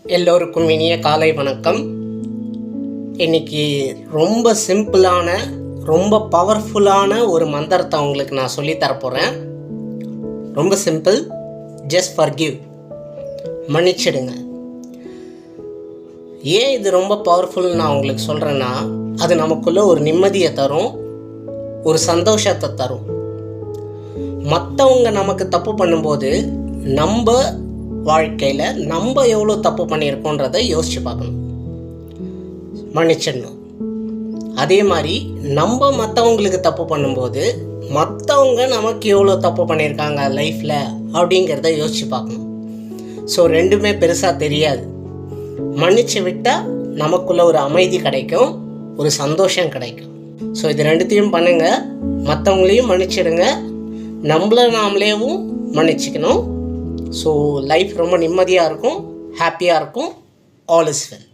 எல்லோருக்கும் இனிய காலை வணக்கம். இன்றைக்கி ரொம்ப சிம்பிளான ரொம்ப பவர்ஃபுல்லான ஒரு மந்திரத்தை உங்களுக்கு நான் சொல்லித்தரப்போகிறேன். ரொம்ப சிம்பிள். ஜஸ்ட் ஃபர்கிவ், மன்னிச்சிடுங்க. ஏன் இது ரொம்ப பவர்ஃபுல்னு நான் உங்களுக்கு சொல்கிறேன்னா, அது நமக்குள்ளே ஒரு நிம்மதியை தரும், ஒரு சந்தோஷத்தை தரும். மற்றவங்க நமக்கு தப்பு பண்ணும்போது நம்ம வாழ்க்கையில் நம்ம எவ்வளோ தப்பு பண்ணியிருக்கோன்றதை யோசித்து பார்க்கணும், மன்னிச்சிடணும். அதே மாதிரி நம்ம மற்றவங்களுக்கு தப்பு பண்ணும்போது மற்றவங்க நமக்கு எவ்வளோ தப்பு பண்ணியிருக்காங்க லைஃப்பில் அப்படிங்கிறத யோசித்து பார்க்கணும். ஸோ ரெண்டுமே பெருசாக தெரியாது. மன்னிச்சு விட்டால் நமக்குள்ள ஒரு அமைதி கிடைக்கும், ஒரு சந்தோஷம் கிடைக்கும். ஸோ இது ரெண்டுத்தையும் பண்ணுங்கள். மற்றவங்களையும் மன்னிச்சிடுங்க, நம்மளை நாமளேவும் மன்னிச்சிக்கணும். ஸோ லைஃப் ரொம்ப நிம்மதியாக இருக்கும், ஹாப்பியாக இருக்கும். All is well.